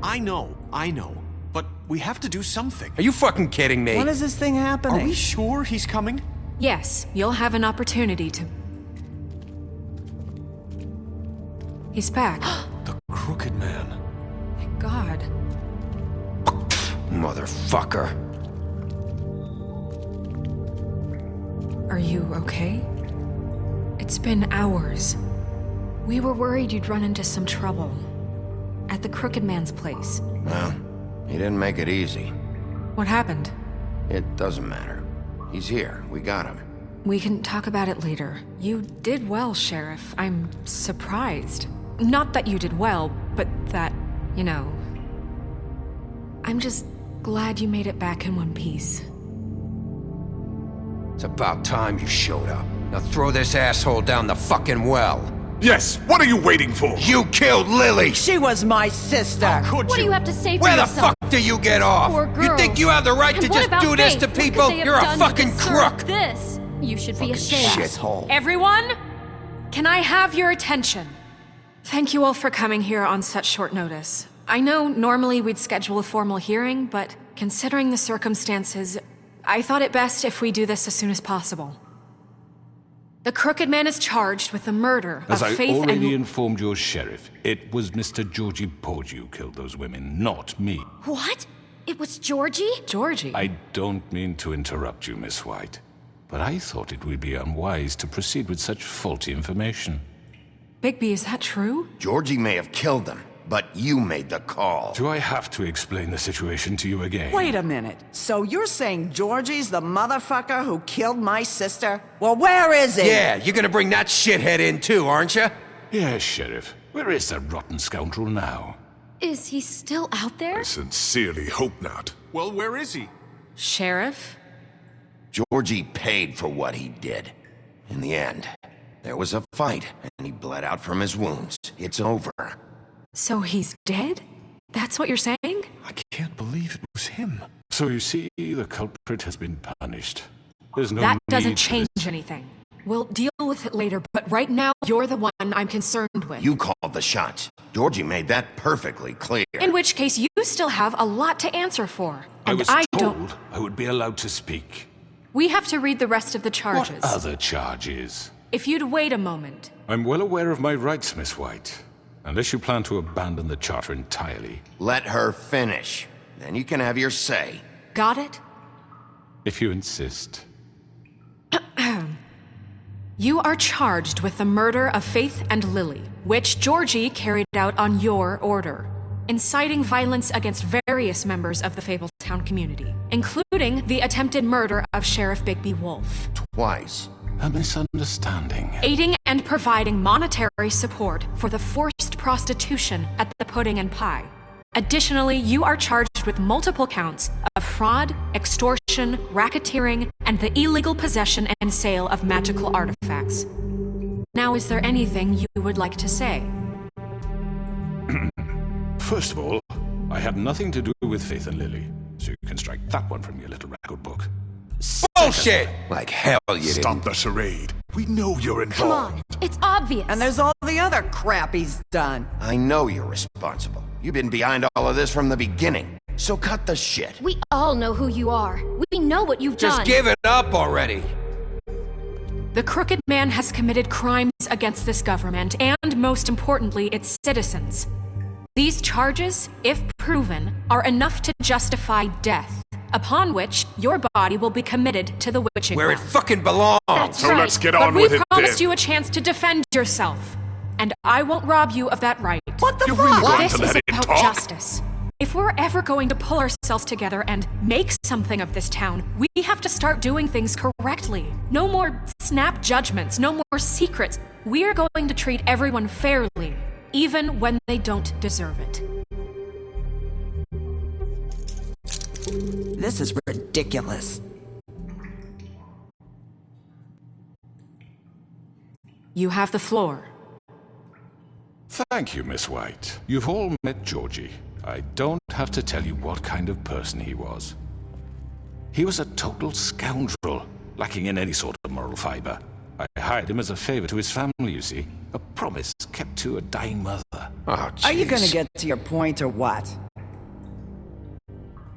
I know. But we have to do something. Are you fucking kidding me? When is this thing happening? Are we sure he's coming? Yes, you'll have an opportunity to... He's back. The Crooked Man. My God. Motherfucker. Are you okay? It's been hours. We were worried you'd run into some trouble. At the Crooked Man's place. Well, he didn't make it easy. What happened? It doesn't matter. He's here. We got him. We can talk about it later. You did well, Sheriff. I'm surprised. Not that you did well, but that, you know... I'm just glad you made it back in one piece. It's about time you showed up. Now throw this asshole down the fucking well. Yes, what are you waiting for? You killed Lily! She was my sister. Could What do you? you have to say for Where the yourself? fuck do you get off? Poor You think girls. you have the right And to what just about do this Faith? to What could people? they have You're a done to fucking deserve crook! This. You should be ashamed. Shithole. Everyone, can I have your attention? Thank you all for coming here on such short notice. I know normally we'd schedule a formal hearing, but considering the circumstances, I thought it best if we do this as soon as possible. The Crooked Man is charged with the murder As of I Faith already and... informed your sheriff, it was Mr. Georgie Porge who killed those women, not me. What? It was Georgie? Georgie. I don't mean to interrupt you, Miss White, but I thought it would be unwise to proceed with such faulty information. Bigby, is that true? Georgie may have killed them, but you made the call. Do I have to explain the situation to you again? Wait a minute. So you're saying Georgie's the motherfucker who killed my sister? Well, where is he? Yeah, you're gonna bring that shithead in too, aren't you? Yes, Sheriff. Where is that rotten scoundrel now? Is he still out there? I sincerely hope not. Well, where is he? Sheriff? Georgie paid for what he did. In the end, there was a fight, and he bled out from his wounds. It's over. So he's dead? That's what you're saying? I can't believe it was him. So you see, the culprit has been punished. There's no That doesn't need for change this. anything. We'll deal with it later, but right now, you're the one I'm concerned with. You called the shots. Georgie made that perfectly clear. In which case, you still have a lot to answer for. I And was I told don't... I would be allowed to speak. We have to read the rest of the charges. What other charges? If you'd wait a moment. I'm well aware of my rights, Miss White. Unless you plan to abandon the charter entirely. Let her finish. Then you can have your say. Got it? If you insist. You are charged with the murder of Faith and Lily, which Georgie carried out on your order, inciting violence against various members of the Fabletown community, including the attempted murder of Sheriff Bigby Wolf, Twice. A misunderstanding. aiding and providing monetary support for the forced prostitution at the Pudding and Pie. Additionally, you are charged with multiple counts of fraud, extortion, racketeering, and the illegal possession and sale of magical artifacts. Now, is there anything you would like to say? First of all, I had nothing to do with Faith and Lily, so you can strike that one from your little record book. Bullshit! Like hell you Stop didn't. the charade. We know you're Come involved. on. It's obvious. And there's all the other crap he's done. I know you're responsible. You've been behind all of this from the beginning. So cut the shit. We all know who you are. We know what you've Just done. give it up already. The Crooked Man has committed crimes against this government and, most importantly, its citizens. These charges, if proven, are enough to justify death, upon which your body will be committed to the witching Where it well. fucking belongs. That's So right. let's get But on we with it promised then. you a chance to defend yourself, and I won't rob you of that right. What the You're fuck? really going This to is let it about talk? justice. If we're ever going to pull ourselves together and make something of this town, we have to start doing things correctly. No more snap judgments, no more secrets. We are going to treat everyone fairly, even when they don't deserve it. This is ridiculous. You have the floor. Thank you, Miss White. You've all met Georgie. I don't have to tell you what kind of person he was. He was a total scoundrel, lacking in any sort of moral fiber. I hired him as a favor to his family, you see. A promise kept to a dying mother. Oh, Are you jeez. gonna get to your point or what?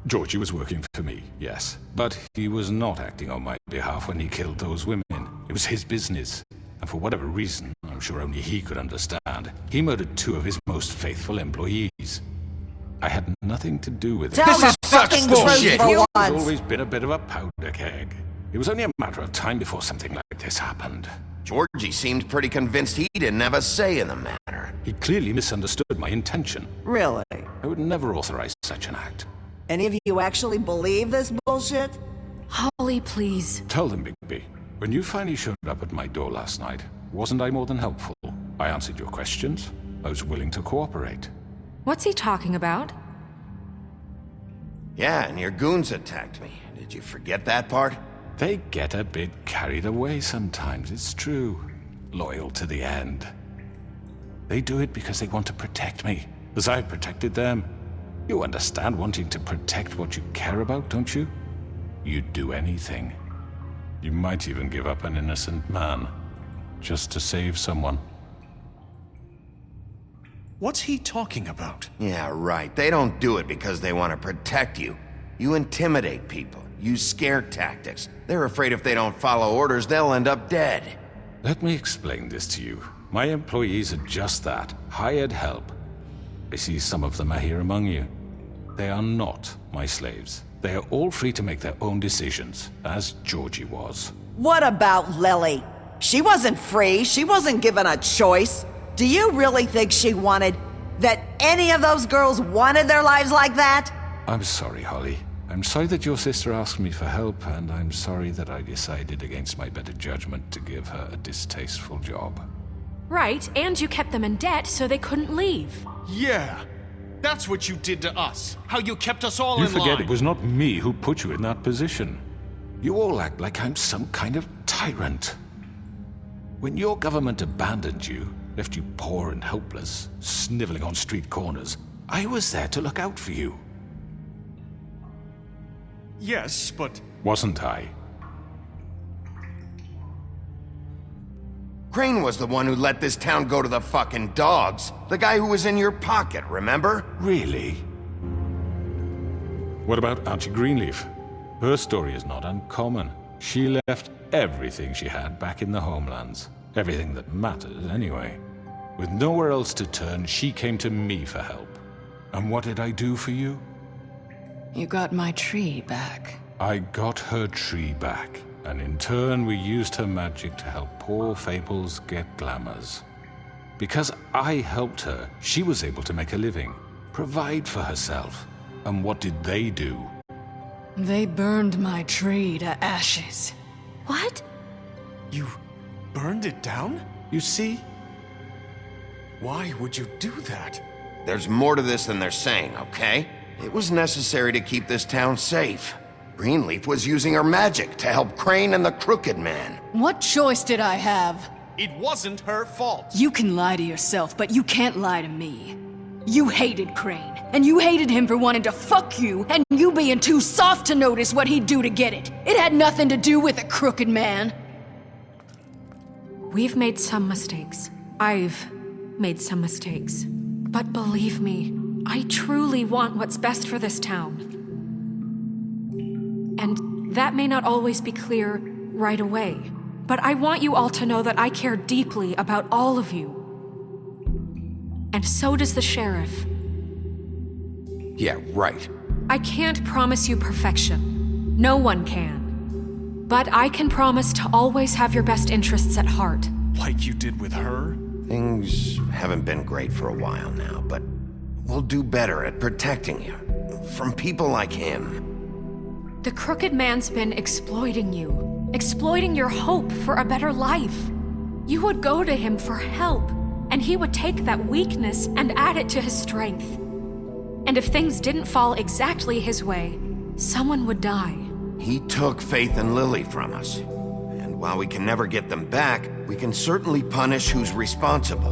Georgie was working for me, yes. But he was not acting on my behalf when he killed those women. It was his business. And for whatever reason, I'm sure only he could understand, he murdered 2 of his most faithful employees. I had nothing to do with it. Tell the fucking truth bullshit. for He's once. always been a bit of a powder keg. It was only a matter of time before something like this happened. Georgie seemed pretty convinced he didn't have a say in the matter. He clearly misunderstood my intention. Really? I would never authorize such an act. Any of you actually believe this bullshit? Holly, please. Tell them, Bigby. When you finally showed up at my door last night, wasn't I more than helpful? I answered your questions. I was willing to cooperate. What's he talking about? Yeah, and your goons attacked me. Did you forget that part? They get a bit carried away sometimes, it's true. Loyal to the end. They do it because they want to protect me, as I've protected them. You understand wanting to protect what you care about, don't you? You'd do anything. You might even give up an innocent man, just to save someone. What's he talking about? Yeah, right. They don't do it because they want to protect you. You intimidate people, use scare tactics. They're afraid if they don't follow orders, they'll end up dead. Let me explain this to you. My employees are just that, hired help. I see some of them are here among you. They are not my slaves. They are all free to make their own decisions, as Georgie was. What about Lily? She wasn't free. She wasn't given a choice. Do you really think she wanted... that any of those girls wanted their lives like that? I'm sorry, Holly. I'm sorry that your sister asked me for help, and I'm sorry that I decided against my better judgment to give her a distasteful job. Right, and you kept them in debt so they couldn't leave. Yeah. That's what you did to us. How you kept us all You in forget line. it was not me who put you in that position. You all act like I'm some kind of tyrant. When your government abandoned you, left you poor and helpless, sniveling on street corners, I was there to look out for you. Yes, but... Wasn't I? Crane was the one who let this town go to the fucking dogs. The guy who was in your pocket, remember? Really? What about Auntie Greenleaf? Her story is not uncommon. She left everything she had back in the homelands. Everything that mattered, anyway. With nowhere else to turn, she came to me for help. And what did I do for you? You got my tree back. I got her tree back, and in turn we used her magic to help poor Fables get glamours. Because I helped her, she was able to make a living, provide for herself. And what did they do? They burned my tree to ashes. What? You burned it down? You see? Why would you do that? There's more to this than they're saying, okay? It was necessary to keep this town safe. Greenleaf was using her magic to help Crane and the Crooked Man. What choice did I have? It wasn't her fault. You can lie to yourself, but you can't lie to me. You hated Crane, and you hated him for wanting to fuck you, and you being too soft to notice what he'd do to get it. It had nothing to do with the Crooked Man. We've made some mistakes. I've made some mistakes. But believe me, I truly want what's best for this town. And that may not always be clear right away, but I want you all to know that I care deeply about all of you. And so does the sheriff. Yeah, right. I can't promise you perfection. No one can. But I can promise to always have your best interests at heart. Like you did with her? Things haven't been great for a while now, but we'll do better at protecting you. From people like him. The Crooked Man's been exploiting you. Exploiting your hope for a better life. You would go to him for help, and he would take that weakness and add it to his strength. And if things didn't fall exactly his way, someone would die. He took Faith and Lily from us. And while we can never get them back, we can certainly punish who's responsible.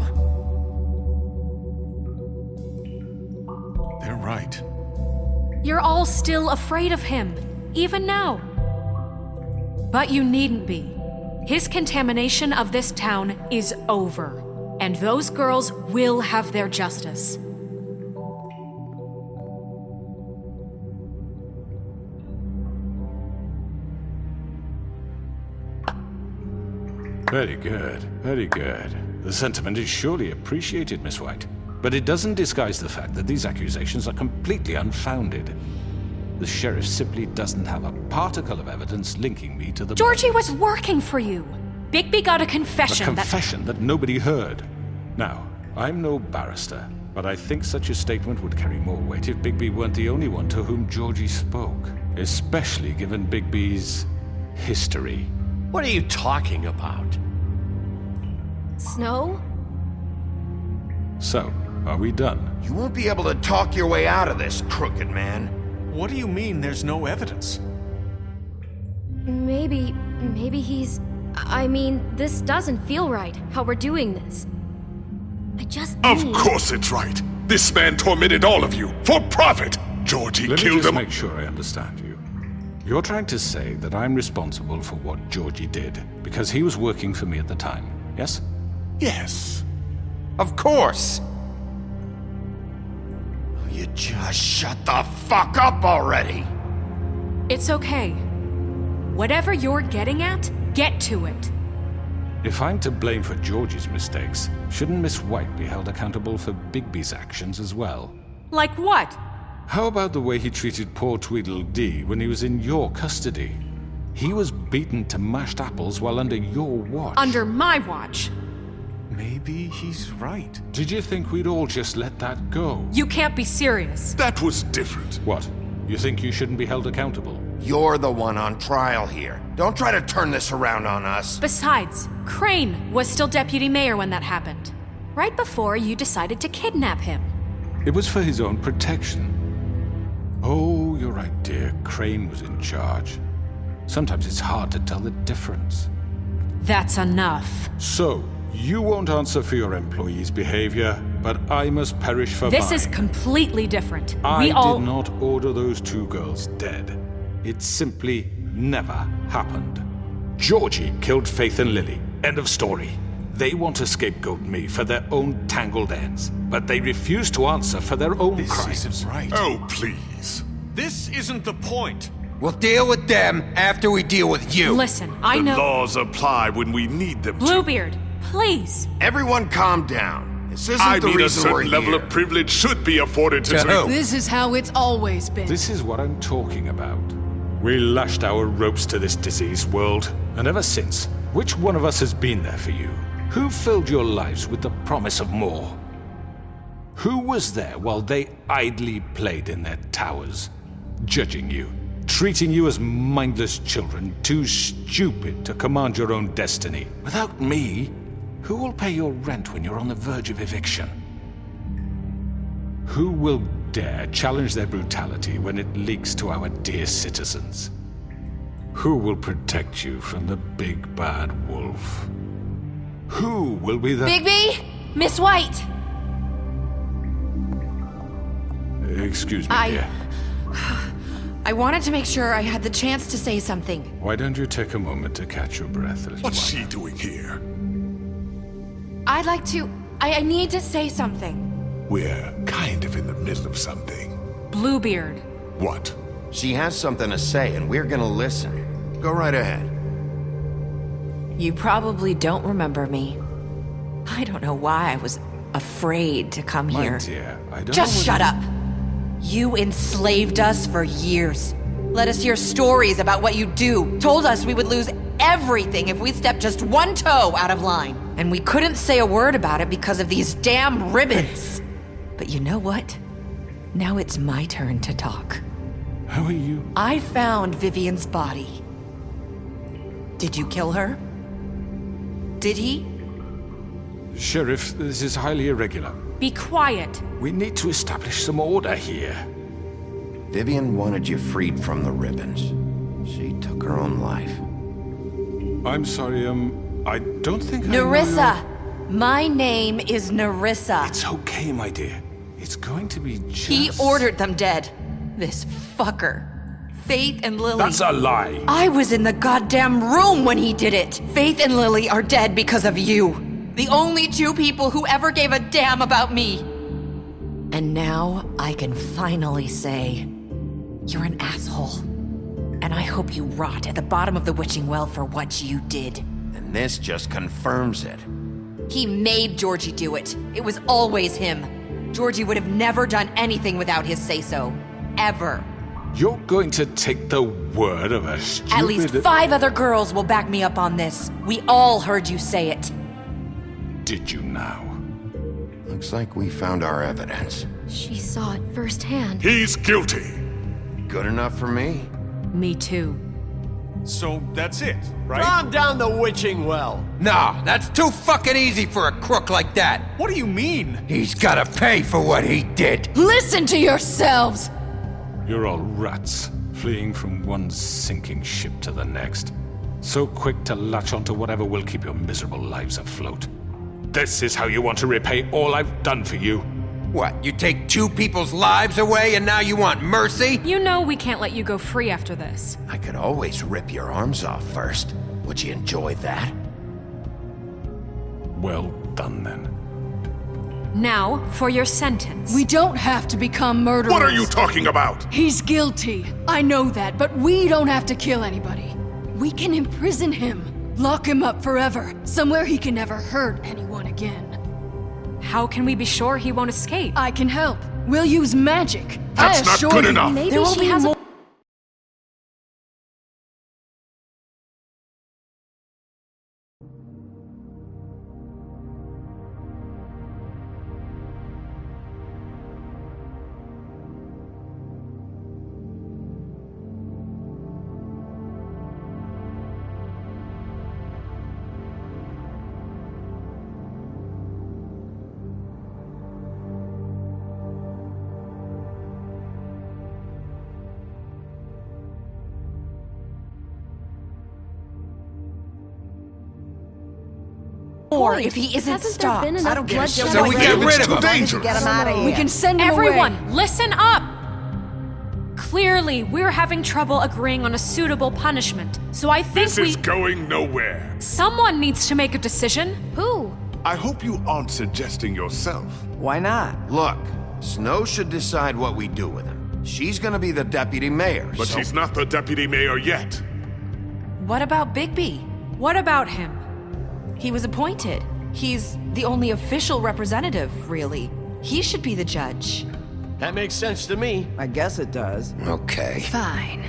They're right. You're all still afraid of him, even now. But you needn't be. His contamination of this town is over, and those girls will have their justice. Very good, very good. The sentiment is surely appreciated, Miss White. But it doesn't disguise the fact that these accusations are completely unfounded. The sheriff simply doesn't have a particle of evidence linking me to the Georgie murders. was working for you. Bigby got a A confession confession that nobody heard. Now, I'm no barrister, but I think such a statement would carry more weight if Bigby weren't the only one to whom Georgie spoke, especially given Bigby's history. What are you talking about? Snow? So, are we done? You won't be able to talk your way out of this, crooked man. What do you mean there's no evidence? Maybe he's... I mean, this doesn't feel right, how we're doing this. I just Of need... course it's right. This man tormented all of you for profit. Georgie Let me killed just him. make sure I understand you. You're trying to say that I'm responsible for what Georgie did because he was working for me at the time, yes? Yes. Of course. You just shut the fuck up already. It's okay. Whatever you're getting at, get to it. If I'm to blame for Georgie's mistakes, shouldn't Miss White be held accountable for Bigby's actions as well? Like what? How about the way he treated poor Tweedledee when he was in your custody? He was beaten to mashed apples while under your watch. Under my watch. Maybe he's right. Did you think we'd all just let that go? You can't be serious. That was different. What? You think you shouldn't be held accountable? You're the one on trial here. Don't try to turn this around on us. Besides, Crane was still deputy mayor when that happened. Right before you decided to kidnap him. It was for his own protection. Oh, you're right, dear. Crane was in charge. Sometimes it's hard to tell the difference. That's enough. So, you won't answer for your employees' behavior, but I must perish for This mine. is completely different. I We all... did not order those two girls dead. It simply never happened. Georgie killed Faith and Lily. End of story. They want to scapegoat me for their own tangled ends, but they refuse to answer for their own This crimes. isn't right. Oh, please. This isn't the point. We'll deal with them after we deal with you. Listen, I The know... laws apply when we need them to. Bluebeard, please. Everyone calm down. This isn't I the mean, a reason we're certain level here. of privilege should be afforded to... To who? This is how it's always been. This is what I'm talking about. We lashed our ropes to this diseased world, and ever since, which one of us has been there for you? Who filled your lives with the promise of more? Who was there while they idly played in their towers, judging you, treating you as mindless children, too stupid to command your own destiny? Without me, who will pay your rent when you're on the verge of eviction? Who will dare challenge their brutality when it leaks to our dear citizens? Who will protect you from the big bad wolf? Who will be the... Bigby? Miss White! Excuse me, dear. I wanted to make sure I had the chance to say something. Why don't you take a moment to catch your breath, little What's one? she doing here? I'd like to... I need to say something. We're kind of in the middle of something. Bluebeard. What? She has something to say, and we're gonna listen. Go right ahead. You probably don't remember me. I don't know why I was afraid to come My here. dear, I don't Just know shut up! You enslaved us for years. Let us hear stories about what you do. Told us we would lose everything if we stepped just one toe out of line. And we couldn't say a word about it because of these damn ribbons. But you know what? Now it's my turn to talk. How are you? I found Vivian's body. Did you kill her? Did he? Sheriff, this is highly irregular. Be quiet. We need to establish some order here. Vivian wanted you freed from the ribbons. She took her own life. I'm sorry, I don't think I know Nerissa! your- My name is Nerissa. It's okay, my dear. It's going to be just... He ordered them dead. This fucker. Faith and Lily. That's a lie! I was in the goddamn room when he did it. Faith and Lily are dead because of you. The only two people who ever gave a damn about me. And now I can finally say, you're an asshole. And I hope you rot at the bottom of the witching well for what you did. And this just confirms it. He made Georgie do it. It was always him. Georgie would have never done anything without his say-so. Ever. You're going to take the word of a stupid... At least 5 other girls will back me up on this. We all heard you say it. Did you now? Looks like we found our evidence. She saw it firsthand. He's guilty. Good enough for me? Me too. So that's it, right? Calm down the witching well. Nah, that's too fucking easy for a crook like that. What do you mean? He's gotta pay for what he did. Listen to yourselves! You're all rats, fleeing from one sinking ship to the next. So quick to latch onto whatever will keep your miserable lives afloat. This is how you want to repay all I've done for you? What, you take 2 people's lives away and now you want mercy? You know we can't let you go free after this. I could always rip your arms off first. Would you enjoy that? Well done, then. Now, for your sentence. We don't have to become murderers. What are you talking about? He's guilty. I know that, but we don't have to kill anybody. We can imprison him. Lock him up forever. Somewhere he can never hurt anyone again. How can we be sure he won't escape? I can help. We'll use magic. That's I not assure good you. enough. Maybe There will she be has more. Or if he isn't Hasn't there stopped. been enough I don't get it. bloodshed So we already? get rid It's of too him. dangerous. Get him out of here. We can send him Everyone, away. listen up! Clearly, we're having trouble agreeing on a suitable punishment, so I think This is going nowhere. someone needs to make a decision. Who? I hope you aren't suggesting yourself. Why not? Look, Snow should decide what we do with him. She's gonna be the deputy mayor, But so... she's not the deputy mayor yet. What about Bigby? What about him? He was appointed. He's the only official representative, really. He should be the judge. That makes sense to me. I guess it does. Okay. Fine.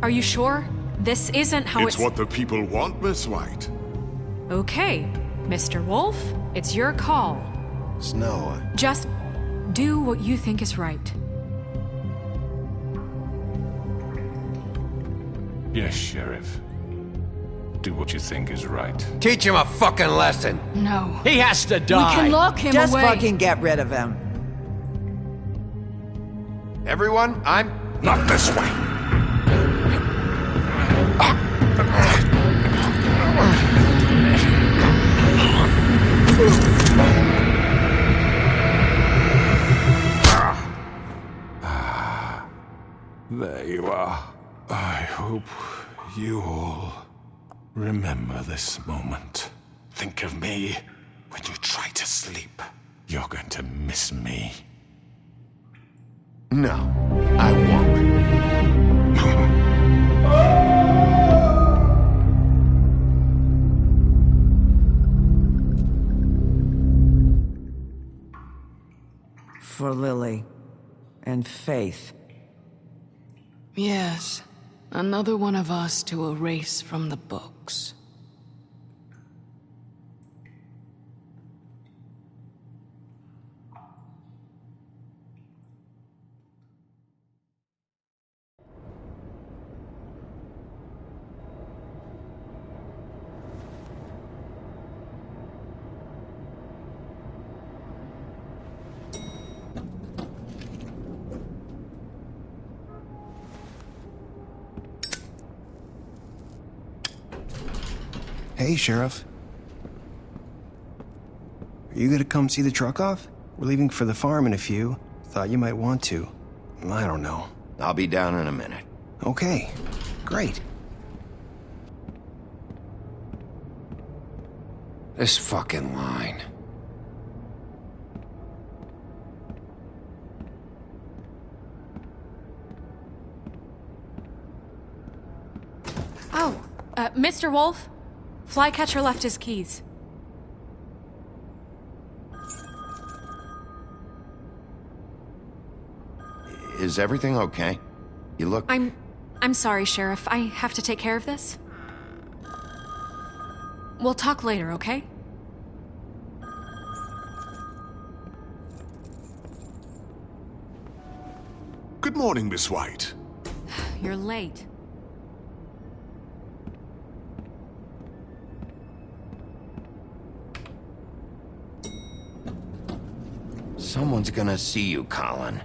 Are you sure? This isn't how It's what the people want, Miss White. Okay, Mr. Wolf, it's your call. Snow, Just do what you think is right. Yes, Sheriff. Do what you think is right. Teach him a fucking lesson. No. He has to We die. can lock him Just away. fucking get rid of him. everyone, I'm... Not this way. There you are. I hope you all remember this moment. Think of me when you try to sleep. You're going to miss me. No, I won't. For Lily and Faith. Yes. Another one of us to erase from the books. Hey, Sheriff. Are you gonna come see the truck off? We're leaving for the farm in a few. Thought you might want to. I don't know. I'll be down in a minute. Okay, great. This fucking line. Oh, Mr. Wolf? Flycatcher left his keys. Is everything okay? You look... I'm sorry, Sheriff. I have to take care of this. We'll talk later, okay? Good morning, Miss White. You're late. Someone's gonna see you, Colin.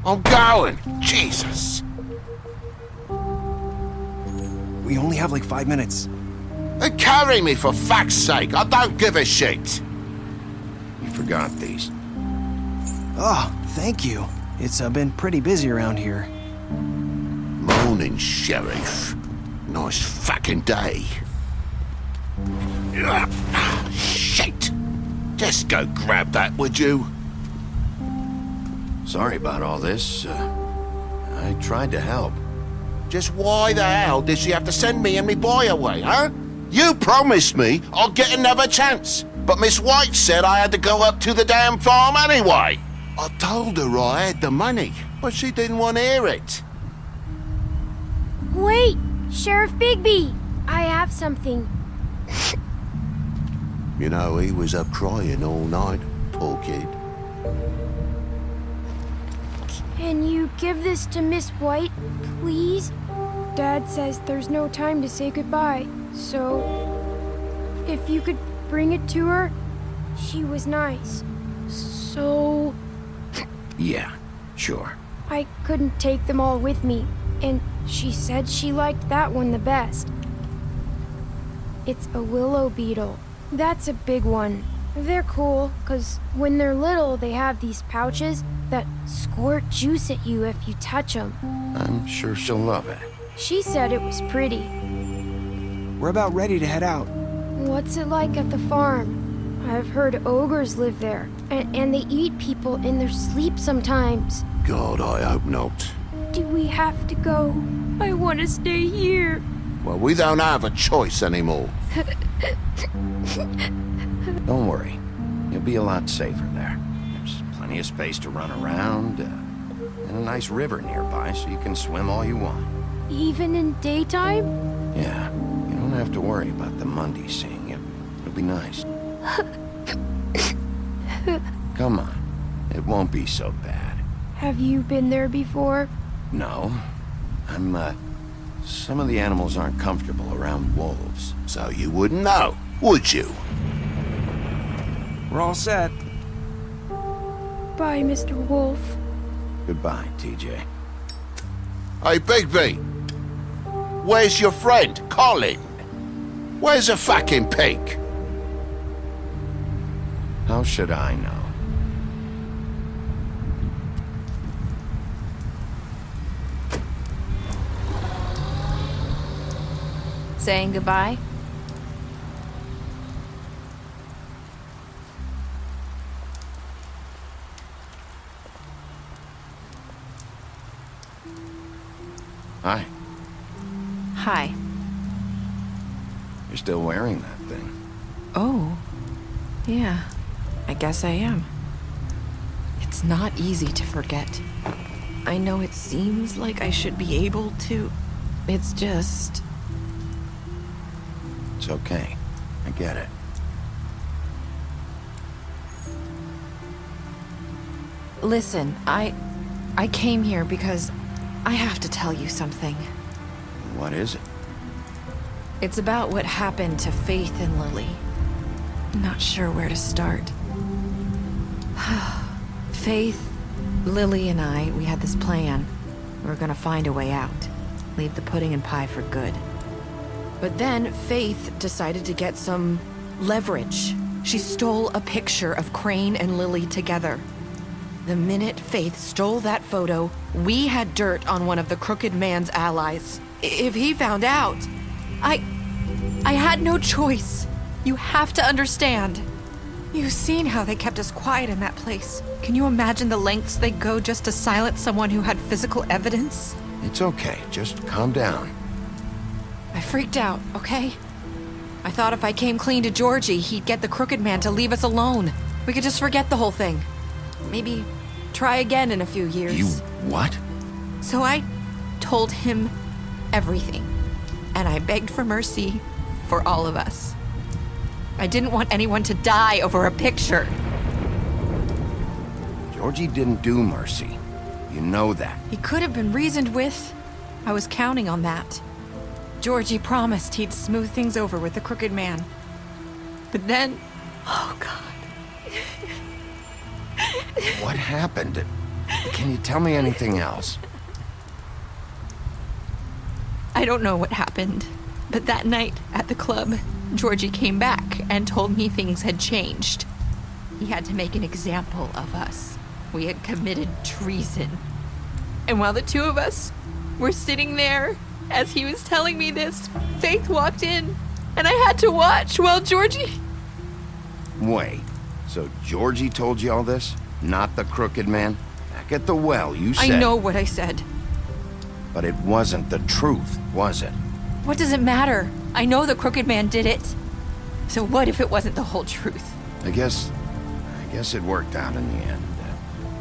I'm going! Jesus! We only have like 5 minutes. Carry me, for fuck's sake! I don't give a shit! You forgot these. Oh, thank you. It's been pretty busy around here. Morning, Sheriff. Nice fucking day. Shit! Just go grab that, would you? Sorry about all this. I tried to help. Just why the hell did she have to send me and me boy away, huh? You promised me I'd get another chance, but Miss White said I had to go up to the damn farm anyway. I told her I had the money, but she didn't want to hear it. Wait! Sheriff Bigby! I have something. You know, he was up crying all night, poor kid. Can you give this to Miss White, please? Dad says there's no time to say goodbye, so if you could bring it to her, she was nice. So... Yeah, sure. I couldn't take them all with me, and she said she liked that one the best. It's a willow beetle. That's a big one. They're cool, 'cause when they're little, they have these pouches that squirt juice at you if you touch them. I'm sure she'll love it. She said it was pretty. We're about ready to head out. What's it like at the farm? I've heard ogres live there, and they eat people in their sleep sometimes. God, I hope not. Do we have to go? I want to stay here. Well, we don't have a choice anymore. Don't worry. You'll be a lot safer there. There's plenty of space to run around, and a nice river nearby so you can swim all you want. Even in daytime? Yeah, you don't have to worry about the Mundy seeing you. It'll be nice. Come on. It won't be so bad. Have you been there before? No. Some of the animals aren't comfortable around wolves. So you wouldn't know, would you? We're all set. Bye, Mr. Wolf. Goodbye, TJ. Hey, Bigby! Where's your friend, Colin? Where's the fucking pig? How should I know? Saying goodbye? Hi. Hi. You're still wearing that thing. Oh. Yeah. I guess I am. It's not easy to forget. I know it seems like I should be able to. It's just... It's okay. I get it. Listen, I came here because I have to tell you something. What is it? It's about what happened to Faith and Lily. I'm not sure where to start. Faith, Lily, and I, we had this plan. We were gonna find a way out. leave the pudding and pie for good. But then Faith decided to get some leverage. She stole a picture of Crane and Lily together. The minute Faith stole that photo, we had dirt on one of the Crooked Man's allies. If he found out, I had no choice. You have to understand. You've seen how they kept us quiet in that place. Can you imagine the lengths they go just to silence someone who had physical evidence? It's okay. Just calm down. I freaked out, okay? I thought if I came clean to Georgie, he'd get the Crooked Man to leave us alone. We could just forget the whole thing. Maybe try again in a few years. You what? So I told him everything. And I begged for mercy for all of us. I didn't want anyone to die over a picture. Georgie didn't do mercy. You know that. He could have been reasoned with. I was counting on that. Georgie promised he'd smooth things over with the Crooked Man. But then... Oh, God. What happened? Can you tell me anything else? I don't know what happened, but that night at the club, Georgie came back and told me things had changed. He had to make an example of us. We had committed treason. And while the two of us were sitting there, as he was telling me this, Faith walked in, and I had to watch while Georgie... Wait, so Georgie told you all this? Not the Crooked Man? Back at the well, you said... I know what I said. But it wasn't the truth, was it? What does it matter? I know the Crooked Man did it. So what if it wasn't the whole truth? I guess it worked out in the end.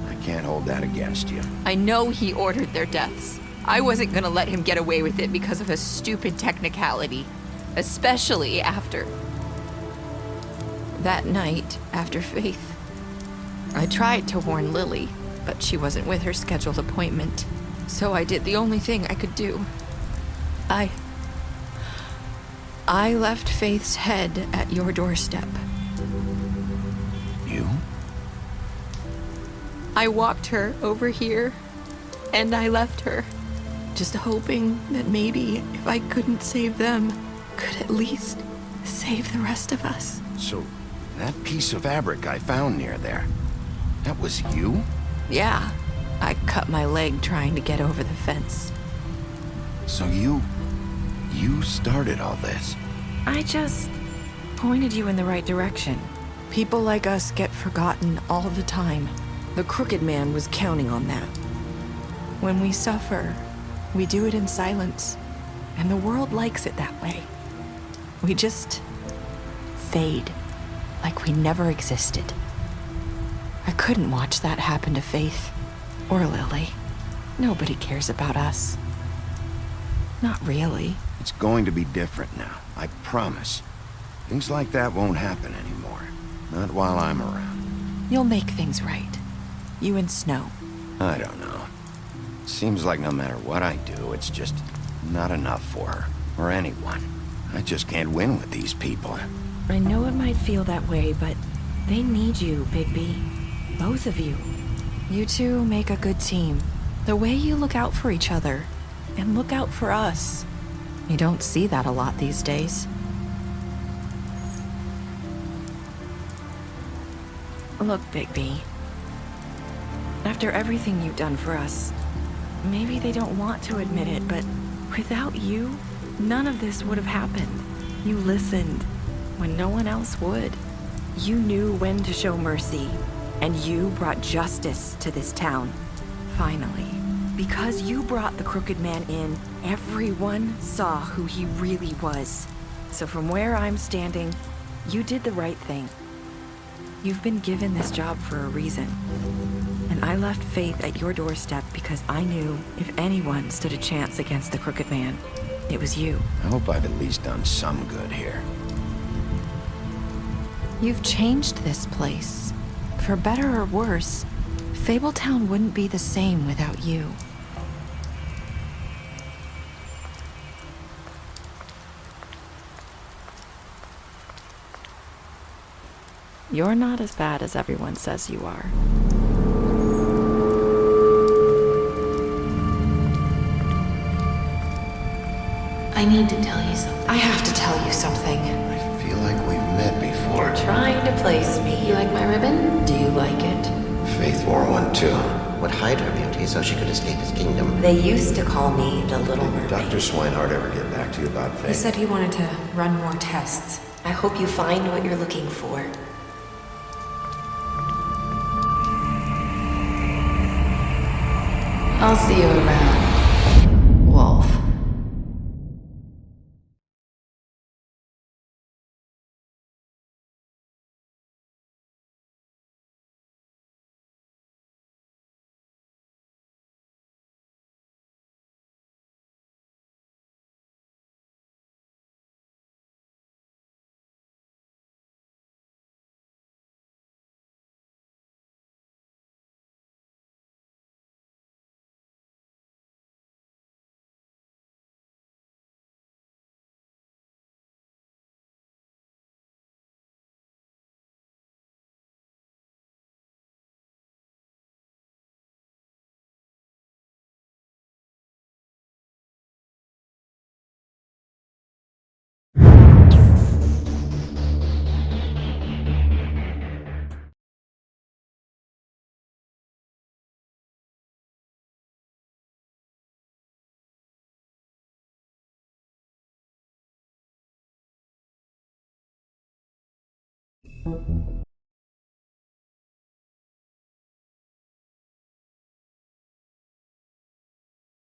I can't hold that against you. I know he ordered their deaths. I wasn't gonna let him get away with it because of a stupid technicality. Especially after... That night, after Faith, I tried to warn Lily, but she wasn't with her scheduled appointment. So I did the only thing I could do. I left Faith's head at your doorstep. You? I walked her over here, and I left her, just hoping that maybe if I couldn't save them, could at least save the rest of us. So, that piece of fabric I found near there, that was you? Yeah, I cut my leg trying to get over the fence. So you started all this? I just pointed you in the right direction. People like us get forgotten all the time. The Crooked Man was counting on that. When we suffer, we do it in silence, and the world likes it that way. We just fade, like we never existed. I couldn't watch that happen to Faith, or Lily. Nobody cares about us. Not really. It's going to be different now, I promise. Things like that won't happen anymore. Not while I'm around. You'll make things right. You and Snow. I don't know. Seems like no matter what I do, it's just not enough for her, or anyone. I just can't win with these people. I know it might feel that way, but they need you, Bigby. Both of you. You two make a good team. The way you look out for each other, and look out for us. You don't see that a lot these days. Look, Bigby. After everything you've done for us, maybe they don't want to admit it, but without you, none of this would have happened. You listened when no one else would. You knew when to show mercy, and you brought justice to this town. Finally. Because you brought the Crooked Man in, everyone saw who he really was. So from where I'm standing, you did the right thing. You've been given this job for a reason. And I left Faith at your doorstep because I knew if anyone stood a chance against the Crooked Man, it was you. I hope I've at least done some good here. You've changed this place. For better or worse, Fabletown wouldn't be the same without you. You're not as bad as everyone says you are. I need to tell you something. I have to tell you something. I feel like we've met before. You're trying to place me. You like my ribbon? Do you like it? Faith wore one too. Would hide her beauty so she could escape his kingdom. They used to call me the Little Mermaid. Dr. Swinehart ever get back to you about Faith? He said he wanted to run more tests. I hope you find what you're looking for. I'll see you around, Wolf.